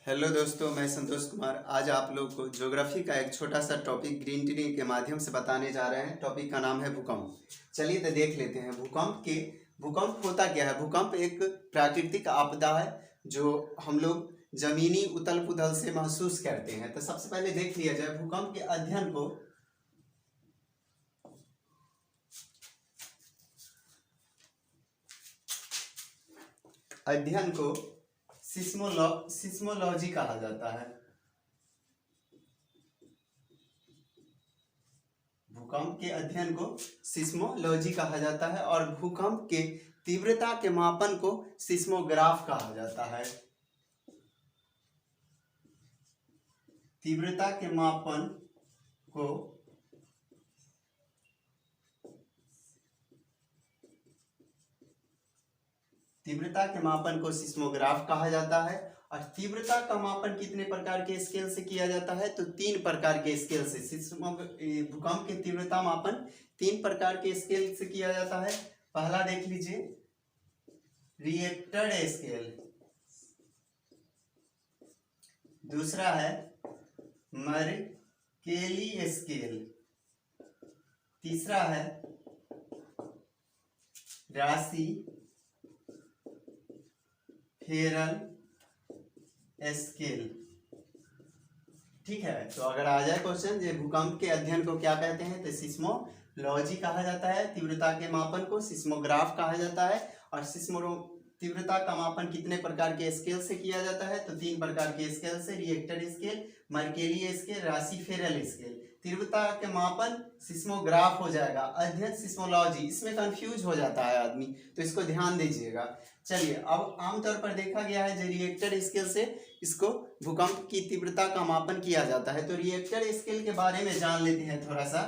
Hello दोस्तों, मैं संतोष कुमार। आज आप लोग को ज्योग्राफी का एक छोटा सा टॉपिक ग्रीन टी के माध्यम से बताने जा रहे हैं। टॉपिक का नाम है भूकंप। चलिए तो देख लेते हैं भूकंप होता क्या है। भूकंप एक प्राकृतिक आपदा है जो हम लोग जमीनी उथल पुथल से महसूस करते हैं। तो सबसे पहले देख लिया जाए भूकंप के अध्ययन को सिस्मोलॉजी कहा जाता है। भूकंप के अध्ययन को सिस्मोलॉजी कहा जाता है और भूकंप के तीव्रता के मापन को सिस्मोग्राफ कहा जाता है। तीव्रता के मापन को सिस्मोग्राफ कहा जाता है। और तीव्रता का मापन कितने प्रकार के स्केल से किया जाता है? तो 3 प्रकार के स्केल से भूकंप के तीव्रता मापन 3 प्रकार के स्केल से किया जाता है। पहला देख लीजिए, रिएक्टर स्केल। दूसरा है मर्केली स्केल। तीसरा है राशि फेरल स्केल। ठीक है, तो अगर आ जाए क्वेश्चन ये भूकंप के अध्ययन को क्या कहते हैं, तो सिस्मोलॉजी कहा जाता है। तीव्रता के मापन को सिस्मोग्राफ कहा जाता है। और तीव्रता का मापन कितने प्रकार के स्केल से किया जाता है? तो 3 प्रकार के स्केल से, रिएक्टर स्केल, मर्केली स्केल, राशि फेरल स्केल। तीव्रता के मापन सिस्मोग्राफ हो जाएगा, अध्ययन सिस्मोलॉजी। इसमें कंफ्यूज हो जाता है आदमी, तो इसको ध्यान दीजिएगा। चलिए, अब आमतौर पर देखा गया है जो रिएक्टर स्केल से इसको भूकंप की तीव्रता का मापन किया जाता है। तो रिएक्टर स्केल के बारे में जान लेते हैं थोड़ा सा।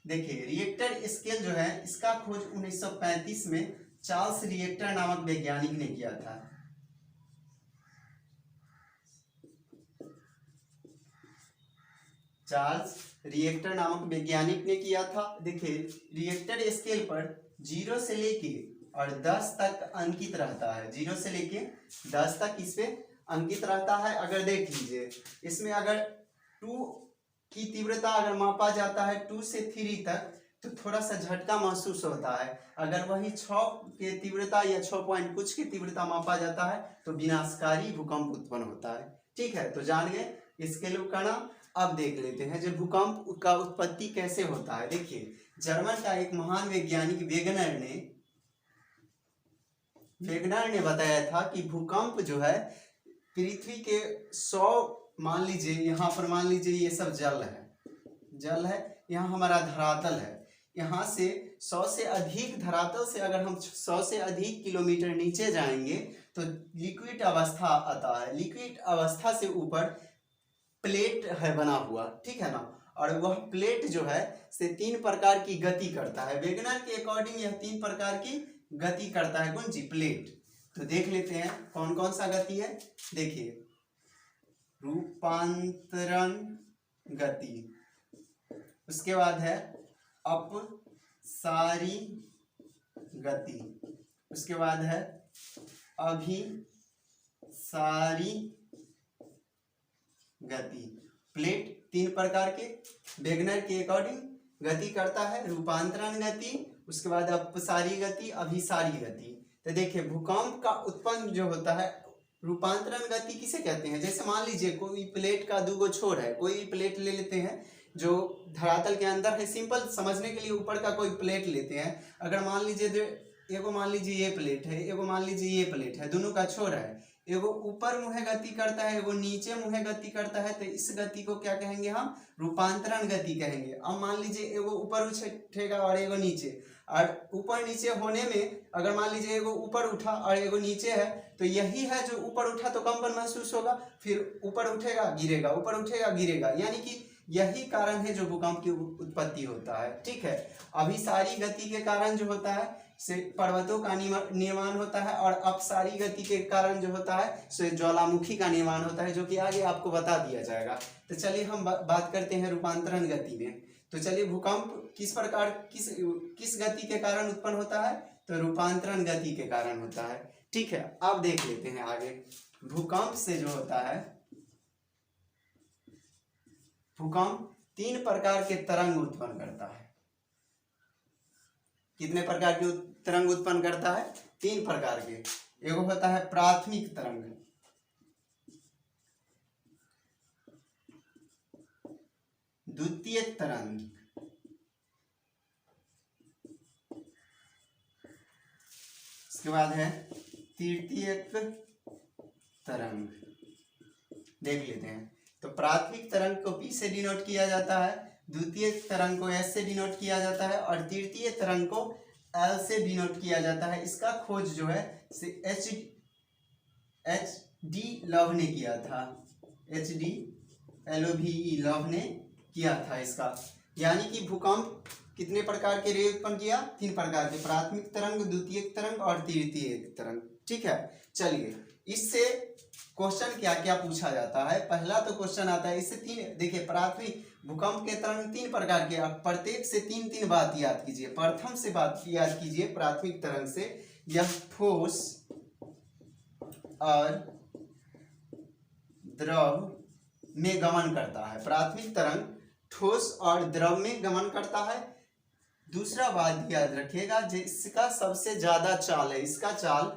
देखिए, रिएक्टर स्केल जो है इसका खोज 1935 में चार्ल्स रिएक्टर नामक वैज्ञानिक ने किया था। चार्ल्स रिएक्टर नामक वैज्ञानिक ने किया था। देखिए, रिएक्टर स्केल पर 0 से लेके और 10 तक अंकित रहता है। 0 से लेके 10 तक इस पे अंकित रहता है। अगर देख लीजिए, इसमें अगर 2 की तीव्रता अगर मापा जाता है 2 से 3 तक, तो थोड़ा सा झटका महसूस होता है। अगर वही 6 के तीव्रता या 6 पॉइंट कुछ की तीव्रता मापा जाता है तो विनाशकारी भूकंप उत्पन्न होता है। ठीक है, तो जान गए स्केल का नाम। अब देख लेते हैं जो भूकंप का उत्पत्ति कैसे होता है। देखिए, जर्मन का एक महान वैज्ञानिक वेगनर ने बताया था कि भूकंप जो है पृथ्वी के 100, मान लीजिए यहाँ पर, मान लीजिए ये सब जल है, यहाँ हमारा धरातल है। यहाँ से 100 से अधिक धरातल से अगर हम 100 से अधिक किलोमीटर नीचे जाएंगे तो लिक्विड अवस्था आता है। लिक्विड अवस्था से ऊपर प्लेट है बना हुआ, ठीक है ना। और वह प्लेट जो है से 3 प्रकार की गति करता है। वेगनर के अकॉर्डिंग यह 3 प्रकार की गति करता है। कौन सी प्लेट? तो देख लेते हैं कौन कौन सा गति है। देखिए, रूपांतरण गति, उसके बाद है अपसारी गति, उसके बाद है अभिसारी गति। प्लेट 3 प्रकार के वेगनर के अकॉर्डिंग गति करता है। रूपांतरण गति, उसके बाद अपसारी गति, अभिसारी गति। तो देखिए, भूकंप का उत्पन्न जो होता है, रूपांतरण गति किसे कहते हैं? जैसे मान लीजिए कोई प्लेट का 2 छोर है, कोई प्लेट ले लेते हैं जो धरातल के अंदर है। सिंपल समझने के लिए ऊपर का कोई प्लेट लेते हैं। अगर मान लीजिए एगो मान लीजिए ये प्लेट है, एगो मान लीजिए ये प्लेट है, दोनों का छोर है। एगो ऊपर मुहे गति करता है, एगो नीचे मुहे गति करता है। तो इस गति को क्या कहेंगे? हम रूपांतरण गति कहेंगे। अब मान लीजिए एगो ऊपर उठेगा और एगो नीचे, और ऊपर नीचे होने में अगर मान लीजिए एगो ऊपर उठा और एगो नीचे है, तो यही है जो ऊपर उठा तो कंपन महसूस होगा, फिर ऊपर उठेगा गिरेगा, ऊपर उठेगा गिरेगा। यानी कि यही कारण है जो भूकंप की उत्पत्ति होता है। ठीक है, अभिसारी गति के कारण जो होता है से पर्वतों का निर्माण होता है, और अपसारी गति के कारण जो होता है से ज्वालामुखी का निर्माण होता है, जो कि आगे आपको बता दिया जाएगा। तो चलिए हम बात करते हैं रूपांतरण गति में। तो चलिए, भूकंप किस प्रकार किस गति के कारण उत्पन्न होता है? तो रूपांतरण गति के कारण होता है। ठीक है, अब देख लेते हैं आगे। भूकंप से जो होता है, भूकंप 3 प्रकार के तरंग उत्पन्न करता है। कितने प्रकार के तरंग उत्पन्न करता है? 3 प्रकार के। एगो होता है प्राथमिक तरंग, द्वितीयक तरंग, इसके बाद है तृतीयक तरंग। देख लेते हैं। तो प्राथमिक तरंग को P से डिनोट किया जाता है, द्वितीय तरंग को S से डिनोट किया जाता है और तृतीय तरंग को L से डिनोट किया जाता है। इसका खोज जो है एच डी लव ने किया था, HDLOVE लव ने किया था इसका। यानी कि भूकंप कितने प्रकार के रे उत्पन्न किया? 3 प्रकार के, प्राथमिक तरंग, द्वितीयक तरंग और तृतीयक तरंग। ठीक है, चलिए इससे क्वेश्चन क्या क्या पूछा जाता है। पहला तो क्वेश्चन आता है इससे 3, देखिए प्राथमिक भूकंप के तरंग 3 प्रकार के, आप प्रत्येक से 3-3 बात याद कीजिए। प्रथम से बात याद कीजिए प्राथमिक तरंग से, यह ठोस और द्रव में गमन करता है। प्राथमिक तरंग ठोस और द्रव में गमन करता है। दूसरा बात याद रखिएगा, जिसका सबसे ज्यादा चाल है, इसका चाल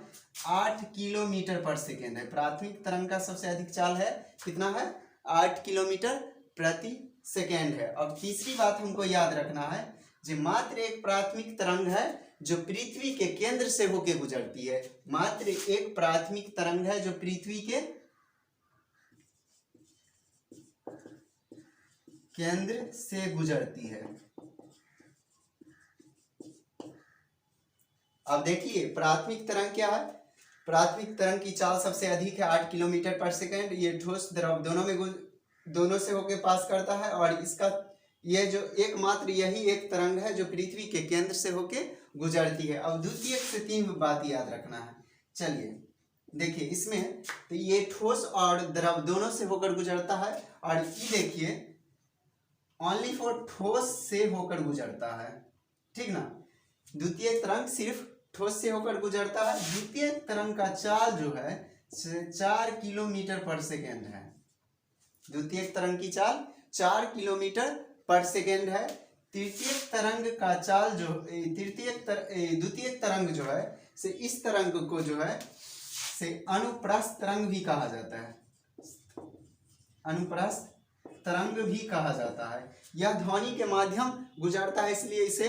8 किलोमीटर पर सेकेंड है। प्राथमिक तरंग का सबसे अधिक चाल है, कितना है? 8 किलोमीटर प्रति सेकेंड है। अब तीसरी बात हमको याद रखना है, जो मात्र एक प्राथमिक तरंग है जो पृथ्वी के केंद्र से होके गुजरती है। मात्र एक प्राथमिक तरंग है जो पृथ्वी के केंद्र से गुजरती है। अब देखिए प्राथमिक तरंग क्या है। प्राथमिक तरंग की चाल सबसे अधिक है 8 किलोमीटर पर सेकेंड। ये ठोस द्रव दोनों से होके पास करता है और इसका ये जो एकमात्र यही एक तरंग है जो पृथ्वी के केंद्र से होके गुजरती है। अब द्वितीय से 3 बात याद रखना है। चलिए देखिए इसमें, तो ये ठोस और द्रव दोनों से होकर गुजरता है और ये देखिए ओनली फॉर ठोस से होकर गुजरता है, ठीक ना। द्वितीय तरंग सिर्फ ठोस से होकर गुजरता है। द्वितीय तरंग का चाल जो है 4 किलोमीटर पर सेकेंड है। द्वितीय तरंग की चाल 4 किलोमीटर पर सेकेंड है। तृतीय तरंग का चाल जो द्वितीय तरंग जो है से इस तरंग को जो है से अनुप्रस्थ तरंग भी कहा जाता है। अनुप्रस्थ तरंग भी कहा जाता है। यह ध्वनि के माध्यम गुजरता है, इसलिए इसे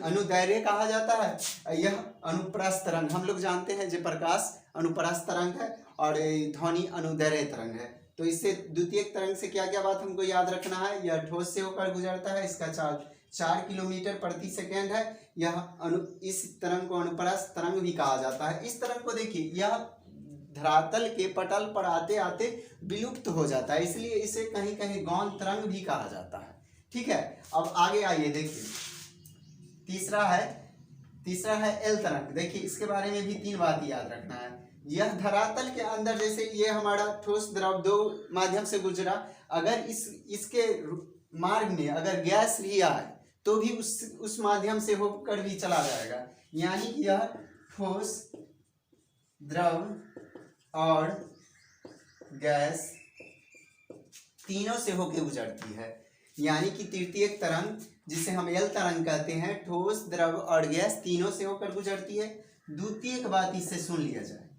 अनुदैर्घ्य कहा जाता है। यह अनुप्रस्थ तरंग, हम लोग जानते हैं जो प्रकाश अनुप्रस्थ तरंग है और ध्वनि अनुदैर्घ्य तरंग है। तो इससे द्वितीय तरंग से क्या क्या बात हमको याद रखना है। यह ठोस से होकर गुजरता है, इसका चाल 4 किलोमीटर प्रति सेकेंड है। इस तरंग को अनुप्रस्थ तरंग भी कहा जाता है। इस तरंग को देखिए, यह धरातल के पटल पर आते आते विलुप्त हो जाता है, इसलिए इसे कहीं कहीं गौण तरंग भी कहा जाता है। ठीक है, अब आगे आइए देखिए तीसरा है एल तरंग। देखिए इसके बारे में भी 3 बात याद रखना है। यह धरातल के अंदर, जैसे ये हमारा ठोस द्रव 2 माध्यम से गुजरा, अगर इसके मार्ग में अगर गैस भी आए तो भी उस माध्यम से होकर भी चला जाएगा। यानी कि यह ठोस द्रव और गैस तीनों से होकर गुजरती है। यानी कि तृतीय तरंग, जिसे हम एल तरंग कहते हैं, ठोस द्रव और गैस तीनों से होकर गुजरती है। द्वितीय बात इससे सुन लिया जाए,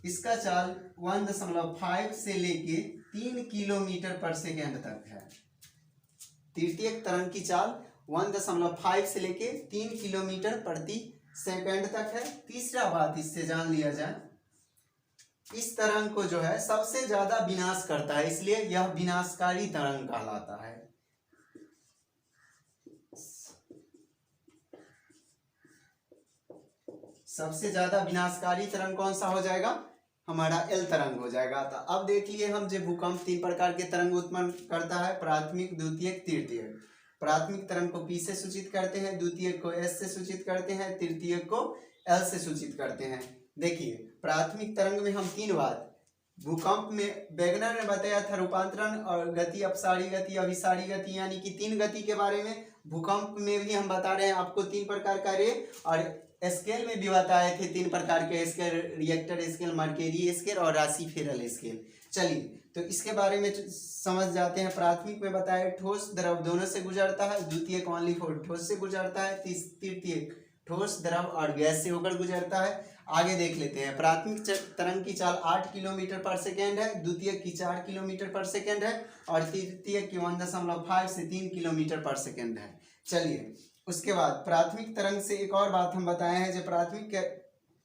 इसका चाल 1.5 से लेके 3 किलोमीटर पर सेकेंड तक है। तृतीय तरंग की चाल 1.5 से लेके 3 किलोमीटर प्रति सेकेंड तक है। तीसरा बात इससे जान लिया जाए, इस तरंग को जो है सबसे ज्यादा विनाश करता है, इसलिए यह विनाशकारी तरंग कहलाता है। सबसे ज्यादा विनाशकारी तरंग कौन सा हो जाएगा? हमारा एल तरंग हो जाएगा। तो अब देख लिए हम जो भूकंप 3 प्रकार के तरंग उत्पन्न करता है, प्राथमिक, द्वितीयक, तृतीयक। प्राथमिक तरंग को P से सूचित करते हैं, द्वितीयक को S से सूचित करते हैं, तृतीयक को L से सूचित करते हैं। देखिए प्राथमिक तरंग में हम 3 बात, भूकंप में वेगनर ने बताया था रूपांतरण और गति, अपसारी गति, अभिसारी गति, यानी कि 3 गति के बारे में। भूकंप में भी हम बता रहे हैं आपको 3 प्रकार का रे, और स्केल में भी बताए थे 3 प्रकार के स्केल, रिएक्टर स्केल, मर्केरी स्केल और राशि फेरल स्केल। चलिए तो इसके बारे में समझ जाते हैं। प्राथमिक में बताया ठोस द्रव दोनों से गुजरता है, द्वितीयक ओनली फॉर ठोस से गुजरता है, तृतीयक ठोस द्रव और गैस से होकर गुजरता है। आगे देख लेते हैं। प्राथमिक तरंग की चाल 8 किलोमीटर पर सेकेंड है, द्वितीयक की 4 किलोमीटर पर सेकेंड है और तृतीयक की 1.5 से 3 किलोमीटर पर सेकेंड है। चलिए उसके बाद प्राथमिक तरंग से एक और बात हम बताए हैं, जो प्राथमिक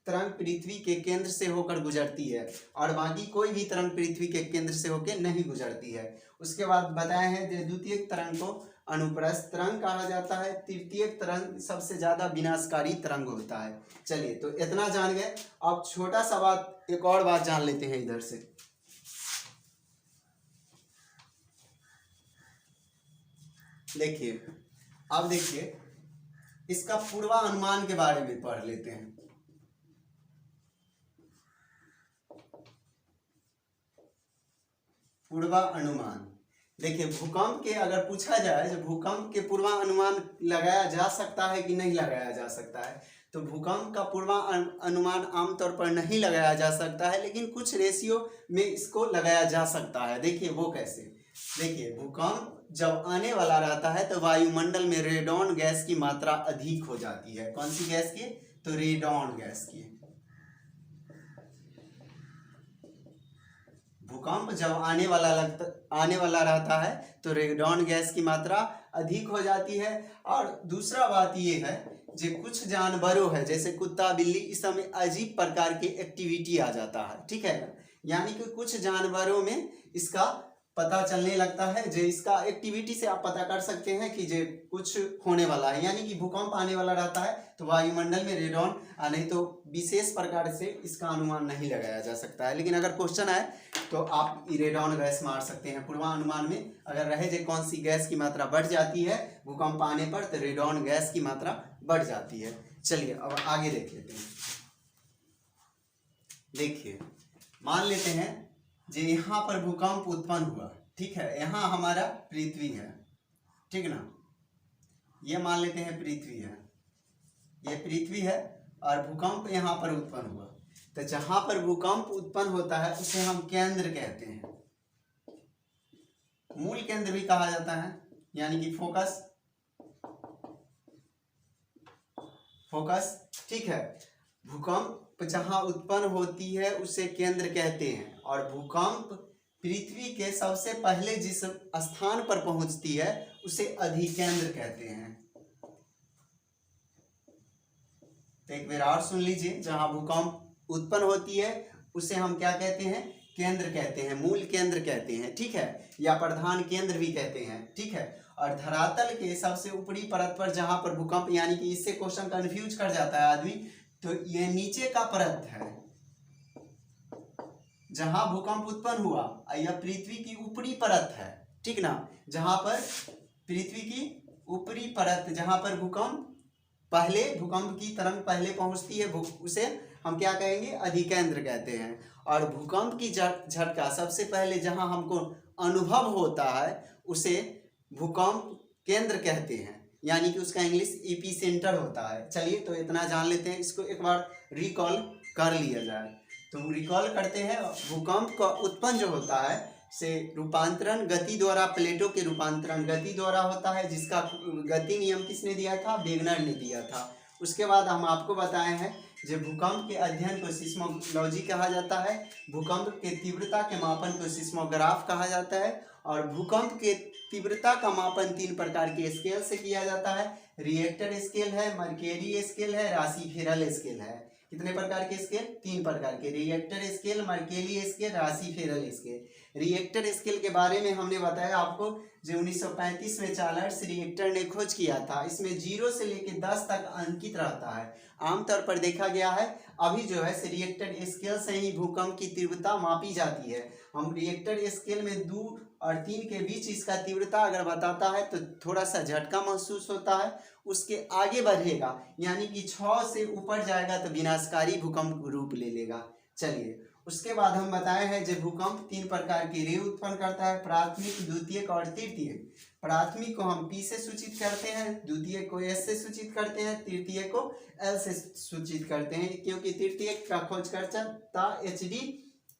तरंग पृथ्वी के केंद्र से होकर गुजरती है और बाकी कोई भी तरंग पृथ्वी के केंद्र से होकर नहीं गुजरती है। उसके बाद बताए हैं जो द्वितीयक तरंग को अनुप्रस्थ तरंग कहा जाता है, तृतीयक तरंग सबसे ज्यादा विनाशकारी तरंग होता है। चलिए तो इतना जान गए। अब छोटा सा बात, एक और बात जान लेते हैं इधर से। देखिए अब देखिए इसका पूर्वानुमान के बारे में पढ़ लेते हैं। पूर्वानुमान देखिए, भूकंप के अगर पूछा जाए जो भूकंप के पूर्वानुमान लगाया जा सकता है कि नहीं लगाया जा सकता है, तो भूकंप का पूर्वानुमान आमतौर पर नहीं लगाया जा सकता है, लेकिन कुछ रेशियो में इसको लगाया जा सकता है। देखिए वो कैसे। देखिए भूकंप जब आने वाला रहता है तो वायुमंडल में रेडॉन गैस की मात्रा अधिक हो जाती है। कौन सी गैस की? तो रेडॉन गैस की। भूकंप जब आने वाला रहता है तो रेडॉन गैस की मात्रा अधिक हो जाती है। और दूसरा बात ये है जो कुछ जानवरों है जैसे कुत्ता बिल्ली, इस समय अजीब प्रकार की एक्टिविटी आ जाता है, ठीक है। यानी कि कुछ जानवरों में इसका पता चलने लगता है, जो इसका एक्टिविटी से आप पता कर सकते हैं कि जो कुछ होने वाला है, यानी कि भूकंप आने वाला रहता है तो वायुमंडल में रेडॉन, नहीं तो विशेष प्रकार से इसका अनुमान नहीं लगाया जा सकता है। लेकिन अगर क्वेश्चन आए तो आप रेडॉन गैस मार सकते हैं। पूर्वानुमान में अगर रहे जो कौन सी गैस की मात्रा बढ़ जाती है भूकंप आने पर, तो रेडॉन गैस की मात्रा बढ़ जाती है। चलिए अब आगे देख लेते हैं। देखिए मान लेते हैं जो यहाँ पर भूकंप उत्पन्न हुआ, ठीक है, यहाँ हमारा पृथ्वी है, ठीक ना, ये मान लेते हैं पृथ्वी है, ये पृथ्वी है और भूकंप यहाँ पर उत्पन्न हुआ। तो जहां पर भूकंप उत्पन्न होता है उसे हम केंद्र कहते हैं, मूल केंद्र भी कहा जाता है, यानी कि फोकस, ठीक है। भूकंप जहां उत्पन्न होती है उसे केंद्र कहते हैं और भूकंप पृथ्वी के सबसे पहले जिस स्थान पर पहुंचती है उसे अधिकेंद्र कहते हैं। तो एक बार और सुन लीजिए, जहां भूकंप उत्पन्न होती है उसे हम क्या कहते हैं? केंद्र कहते हैं, मूल केंद्र कहते हैं, ठीक है, या प्रधान केंद्र भी कहते हैं, ठीक है। और धरातल के सबसे ऊपरी परत पर जहां पर भूकंप, यानी कि इससे क्वेश्चन कंफ्यूज कर जाता है आदमी, तो ये नीचे का परत है जहां भूकंप उत्पन्न हुआ, यह पृथ्वी की ऊपरी परत है, ठीक ना, जहां पर पृथ्वी की ऊपरी परत, जहां पर भूकंप की तरंग पहले पहुंचती है, उसे हम क्या कहेंगे? अधिकेंद्र कहते हैं। और भूकंप की झटका सबसे पहले जहां हमको अनुभव होता है उसे भूकंप केंद्र कहते हैं, यानी कि उसका इंग्लिश एपिसेंटर होता है। चलिए तो इतना जान लेते हैं, इसको एक बार रिकॉल कर लिया जाए। तो रिकॉल करते हैं, भूकंप का उत्पन्न जो होता है से रूपांतरण गति द्वारा, प्लेटों के रूपांतरण गति द्वारा होता है, जिसका गति नियम किसने दिया था? वेगनर ने दिया था। उसके बाद हम आपको बताए हैं जो भूकंप के अध्ययन को सिस्मोलॉजी कहा जाता है, भूकंप के तीव्रता के मापन को सिस्मोग्राफ कहा जाता है, और भूकंप के तीव्रता का मापन 3 प्रकार के स्केल से किया जाता है। रिएक्टर स्केल है, मर्केरी स्केल है, राशि फेरल स्केल है। कितने प्रकार के स्केल? 3 प्रकार के, रिएक्टर स्केल, मर्केली स्केल, राशि फेरल स्केल। रिएक्टर स्केल के बारे में हमने बताया आपको, जो 1935 में चार्ल्स रिएक्टर ने खोज किया था। इसमें 0 से लेकर 10 तक अंकित रहता है। आमतौर पर देखा गया है अभी जो है रिएक्टर स्केल से ही भूकंप की तीव्रता मापी जाती है। हम रिएक्टर स्केल में 2 और 3 के बीच इसका तीव्रता अगर बताता है तो थोड़ा सा झटका महसूस होता है, उसके आगे बढ़ेगा यानी कि 6 से ऊपर जाएगा तो विनाशकारी भूकंप रूप ले लेगा। चलिए, उसके बाद हम बताए हैं जो भूकंप 3 प्रकार की रे उत्पन्न करता है, प्राथमिक, द्वितीयक और तृतीयक। प्राथमिक को हम P से सूचित करते हैं, द्वितीयक को S से सूचित करते हैं, तृतीयक को L से सूचित करते हैं, क्योंकि तृतीयक का खोजकर्ता HD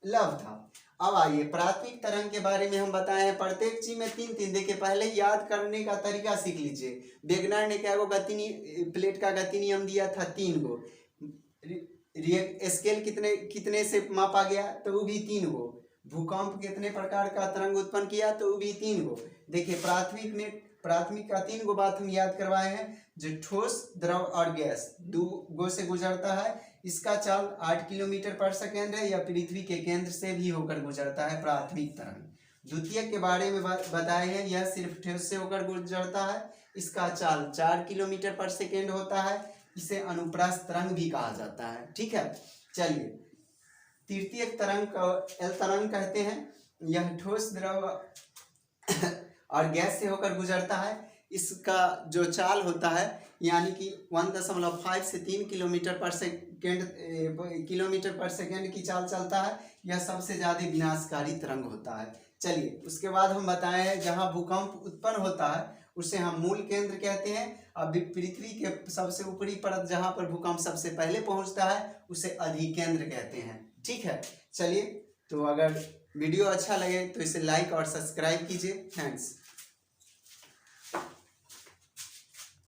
लव था। अब आइए प्राथमिक तरंग के बारे में हम बताए हैं। प्रत्येक चीज में 3-3 देखिए, पहले याद करने का तरीका सीख लीजिए। वेगनर ने क्या प्लेट का गति नियम दिया था 3 गो। स्केल कितने से मापा गया, तो वो भी 3 गो। भूकंप कितने प्रकार का तरंग उत्पन्न किया, तो वो भी 3 गो। देखिए प्राथमिक का 3 गो बात हम याद करवाए हैं, जो ठोस, द्रव और गैस 2 गो से गुजरता है। इसका चाल 8 किलोमीटर पर सेकेंड है, या पृथ्वी के केंद्र से भी होकर गुजरता है प्राथमिक तरंग। द्वितीयक के बारे में बताए हैं, यह सिर्फ ठोस से होकर गुजरता है। इसका चाल 4 किलोमीटर पर सेकेंड होता है। इसे अनुप्रस्थ तरंग भी कहा जाता है। ठीक है, चलिए तृतीयक तरंग को एल तरंग कहते हैं। यह ठोस, द्रव और गैस से होकर गुजरता है। इसका जो चाल होता है यानी कि 1.5 से 3 किलोमीटर पर सेकेंड की चाल चलता है। यह सबसे ज्यादा विनाशकारी तरंग होता है। चलिए, उसके बाद हम बताए हैं जहां भूकंप उत्पन्न होता है उसे हम मूल केंद्र कहते हैं। अब पृथ्वी के सबसे ऊपरी परत जहां पर भूकंप सबसे पहले पहुंचता है उसे अधिकेंद्र कहते हैं। ठीक है, चलिए, तो अगर वीडियो अच्छा लगे तो इसे लाइक और सब्सक्राइब कीजिए। थैंक्स।